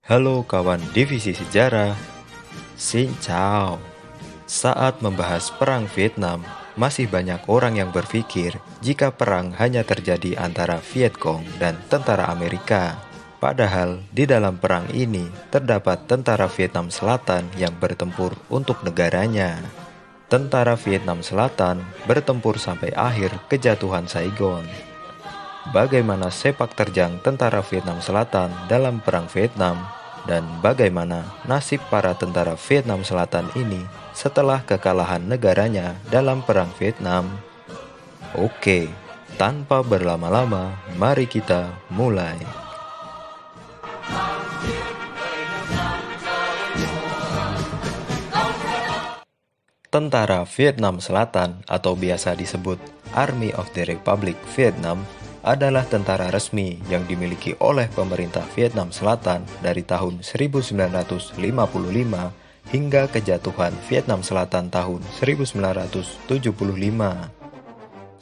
Halo kawan divisi sejarah, Xin Chao. Saat membahas Perang Vietnam, masih banyak orang yang berpikir jika perang hanya terjadi antara Vietcong dan tentara Amerika. Padahal di dalam perang ini terdapat tentara Vietnam Selatan yang bertempur untuk negaranya. Tentara Vietnam Selatan bertempur sampai akhir kejatuhan Saigon. Bagaimana sepak terjang tentara Vietnam Selatan dalam Perang Vietnam, dan bagaimana nasib para tentara Vietnam Selatan ini setelah kekalahan negaranya dalam Perang Vietnam. Oke, tanpa berlama-lama, mari kita mulai. Tentara Vietnam Selatan atau biasa disebut Army of the Republic Vietnam adalah tentara resmi yang dimiliki oleh pemerintah Vietnam Selatan dari tahun 1955 hingga kejatuhan Vietnam Selatan tahun 1975.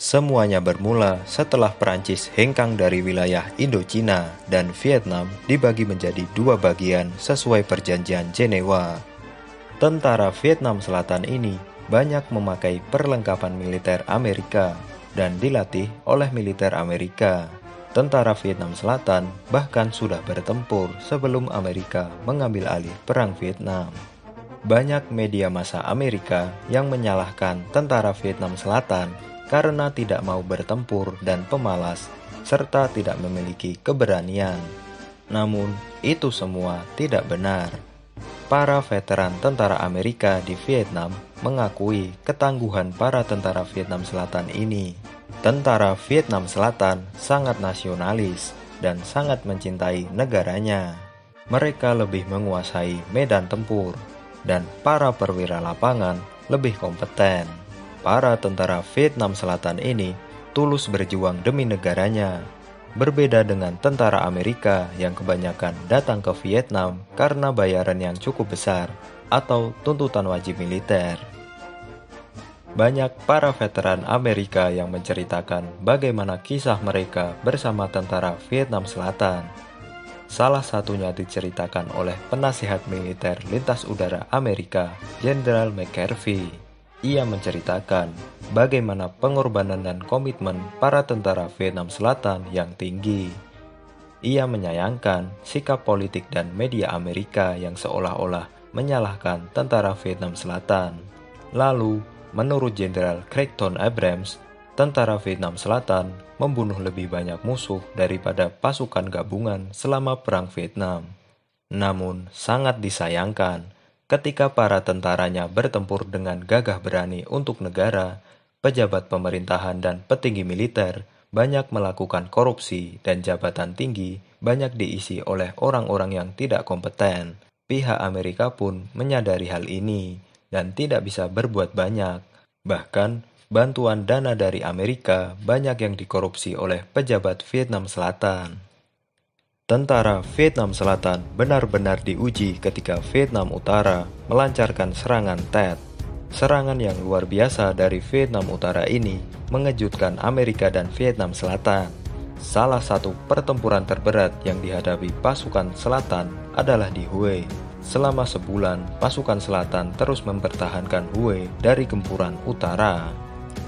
Semuanya bermula setelah Perancis hengkang dari wilayah Indochina dan Vietnam dibagi menjadi dua bagian sesuai perjanjian Jenewa. Tentara Vietnam Selatan ini banyak memakai perlengkapan militer Amerika dan dilatih oleh militer Amerika. Tentara Vietnam Selatan bahkan sudah bertempur sebelum Amerika mengambil alih Perang Vietnam. Banyak media massa Amerika yang menyalahkan tentara Vietnam Selatan karena tidak mau bertempur dan pemalas, serta tidak memiliki keberanian. Namun, itu semua tidak benar. Para veteran tentara Amerika di Vietnam mengakui ketangguhan para tentara Vietnam Selatan ini. Tentara Vietnam Selatan sangat nasionalis dan sangat mencintai negaranya. Mereka lebih menguasai medan tempur, dan para perwira lapangan lebih kompeten. Para tentara Vietnam Selatan ini tulus berjuang demi negaranya. Berbeda dengan tentara Amerika yang kebanyakan datang ke Vietnam karena bayaran yang cukup besar atau tuntutan wajib militer. Banyak para veteran Amerika yang menceritakan bagaimana kisah mereka bersama tentara Vietnam Selatan. Salah satunya diceritakan oleh penasihat militer lintas udara Amerika, Jenderal McCarthy. Ia menceritakan bagaimana pengorbanan dan komitmen para tentara Vietnam Selatan yang tinggi. Ia menyayangkan sikap politik dan media Amerika yang seolah-olah menyalahkan tentara Vietnam Selatan. Lalu, menurut Jenderal Creighton Abrams, tentara Vietnam Selatan membunuh lebih banyak musuh daripada pasukan gabungan selama Perang Vietnam. Namun, sangat disayangkan, ketika para tentaranya bertempur dengan gagah berani untuk negara, pejabat pemerintahan dan petinggi militer banyak melakukan korupsi dan jabatan tinggi banyak diisi oleh orang-orang yang tidak kompeten. Pihak Amerika pun menyadari hal ini dan tidak bisa berbuat banyak. Bahkan, bantuan dana dari Amerika banyak yang dikorupsi oleh pejabat Vietnam Selatan. Tentara Vietnam Selatan benar-benar diuji ketika Vietnam Utara melancarkan serangan Tet. Serangan yang luar biasa dari Vietnam Utara ini mengejutkan Amerika dan Vietnam Selatan. Salah satu pertempuran terberat yang dihadapi pasukan Selatan adalah di Hue. Selama sebulan, pasukan Selatan terus mempertahankan Hue dari gempuran Utara.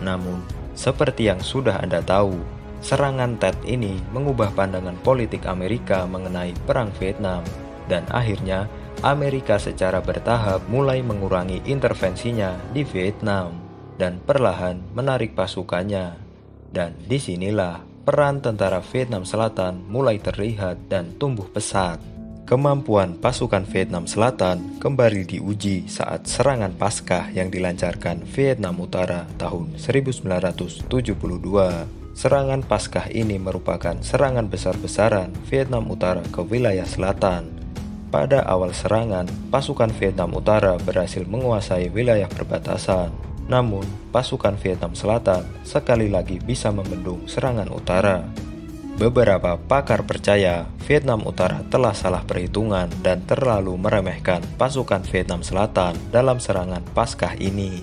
Namun, seperti yang sudah Anda tahu, serangan Tet ini mengubah pandangan politik Amerika mengenai Perang Vietnam, dan akhirnya Amerika secara bertahap mulai mengurangi intervensinya di Vietnam dan perlahan menarik pasukannya. Dan disinilah peran tentara Vietnam Selatan mulai terlihat dan tumbuh pesat. Kemampuan pasukan Vietnam Selatan kembali diuji saat serangan Paskah yang dilancarkan Vietnam Utara tahun 1972. Serangan Paskah ini merupakan serangan besar-besaran Vietnam Utara ke wilayah selatan. Pada awal serangan, pasukan Vietnam Utara berhasil menguasai wilayah perbatasan. Namun, pasukan Vietnam Selatan sekali lagi bisa membendung serangan utara. Beberapa pakar percaya Vietnam Utara telah salah perhitungan dan terlalu meremehkan pasukan Vietnam Selatan dalam serangan Paskah ini.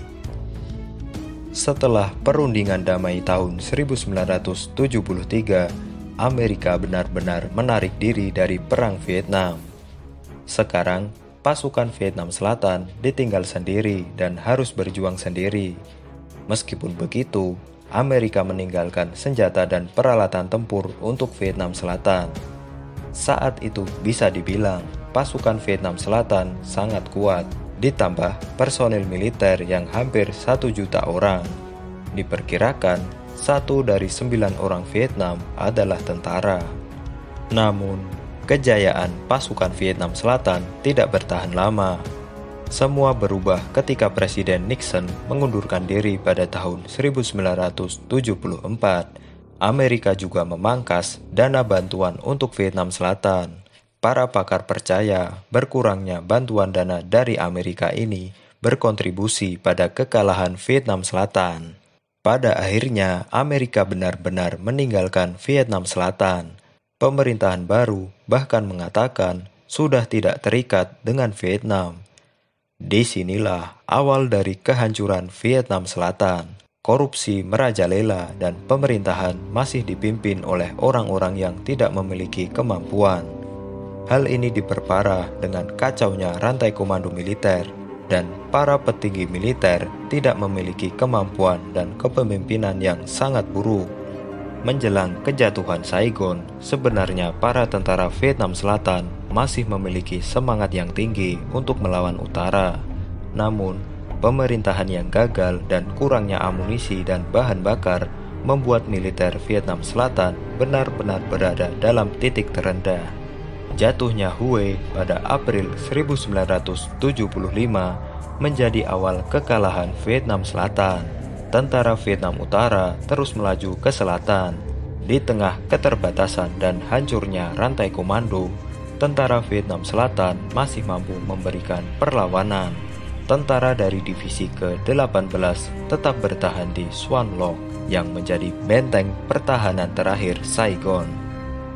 Setelah perundingan damai tahun 1973, Amerika benar-benar menarik diri dari Perang Vietnam. Sekarang, pasukan Vietnam Selatan ditinggal sendiri dan harus berjuang sendiri. Meskipun begitu, Amerika meninggalkan senjata dan peralatan tempur untuk Vietnam Selatan. Saat itu bisa dibilang pasukan Vietnam Selatan sangat kuat, ditambah personil militer yang hampir 1 juta orang. Diperkirakan 1 dari 9 orang Vietnam adalah tentara. Namun, kejayaan pasukan Vietnam Selatan tidak bertahan lama. Semua berubah ketika Presiden Nixon mengundurkan diri pada tahun 1974. Amerika juga memangkas dana bantuan untuk Vietnam Selatan. Para pakar percaya berkurangnya bantuan dana dari Amerika ini berkontribusi pada kekalahan Vietnam Selatan. Pada akhirnya, Amerika benar-benar meninggalkan Vietnam Selatan. Pemerintahan baru bahkan mengatakan sudah tidak terikat dengan Vietnam. Disinilah awal dari kehancuran Vietnam Selatan. Korupsi merajalela dan pemerintahan masih dipimpin oleh orang-orang yang tidak memiliki kemampuan. Hal ini diperparah dengan kacaunya rantai komando militer dan para petinggi militer tidak memiliki kemampuan dan kepemimpinan yang sangat buruk. Menjelang kejatuhan Saigon, sebenarnya para tentara Vietnam Selatan masih memiliki semangat yang tinggi untuk melawan utara. Namun, pemerintahan yang gagal dan kurangnya amunisi dan bahan bakar membuat militer Vietnam Selatan benar-benar berada dalam titik terendah. Jatuhnya Hue pada April 1975 menjadi awal kekalahan Vietnam Selatan. Tentara Vietnam Utara terus melaju ke selatan. Di tengah keterbatasan dan hancurnya rantai komando, tentara Vietnam Selatan masih mampu memberikan perlawanan. Tentara dari divisi ke-18 tetap bertahan di Xuan Loc yang menjadi benteng pertahanan terakhir Saigon.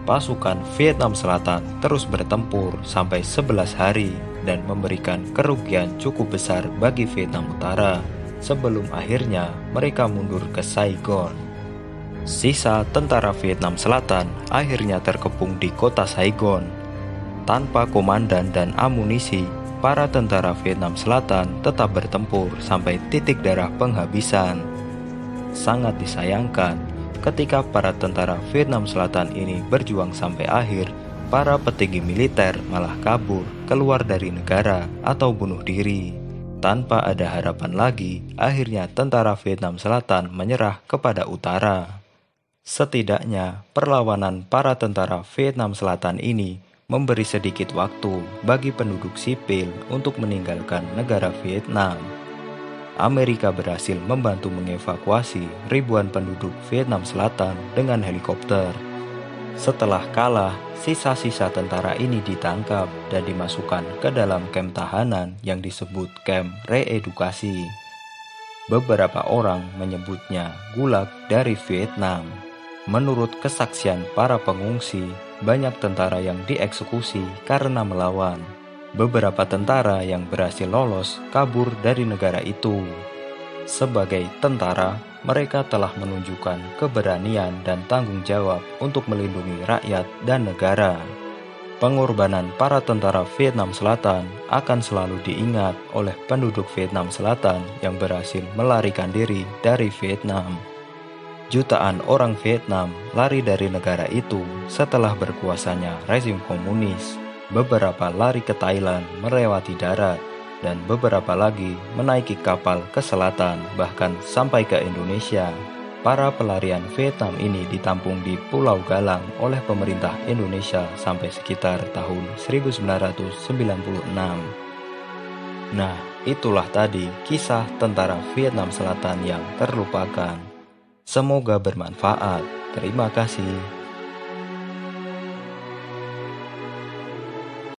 Pasukan Vietnam Selatan terus bertempur sampai 11 hari dan memberikan kerugian cukup besar bagi Vietnam Utara. Sebelum akhirnya mereka mundur ke Saigon. Sisa tentara Vietnam Selatan akhirnya terkepung di kota Saigon. Tanpa komandan dan amunisi, para tentara Vietnam Selatan tetap bertempur sampai titik darah penghabisan. Sangat disayangkan, ketika para tentara Vietnam Selatan ini berjuang sampai akhir, para petinggi militer malah kabur keluar dari negara atau bunuh diri. Tanpa ada harapan lagi, akhirnya tentara Vietnam Selatan menyerah kepada utara. Setidaknya, perlawanan para tentara Vietnam Selatan ini memberi sedikit waktu bagi penduduk sipil untuk meninggalkan negara Vietnam. Amerika berhasil membantu mengevakuasi ribuan penduduk Vietnam Selatan dengan helikopter. Setelah kalah, sisa-sisa tentara ini ditangkap dan dimasukkan ke dalam kamp tahanan yang disebut kamp reedukasi. Beberapa orang menyebutnya gulag dari Vietnam. Menurut kesaksian para pengungsi, banyak tentara yang dieksekusi karena melawan. Beberapa tentara yang berhasil lolos kabur dari negara itu. Sebagai tentara, mereka telah menunjukkan keberanian dan tanggung jawab untuk melindungi rakyat dan negara. Pengorbanan para tentara Vietnam Selatan akan selalu diingat oleh penduduk Vietnam Selatan yang berhasil melarikan diri dari Vietnam. Jutaan orang Vietnam lari dari negara itu setelah berkuasanya rezim komunis. Beberapa lari ke Thailand melewati darat, dan beberapa lagi menaiki kapal ke selatan, bahkan sampai ke Indonesia. Para pelarian Vietnam ini ditampung di Pulau Galang oleh pemerintah Indonesia sampai sekitar tahun 1996. Nah, itulah tadi kisah tentara Vietnam Selatan yang terlupakan. Semoga bermanfaat. Terima kasih.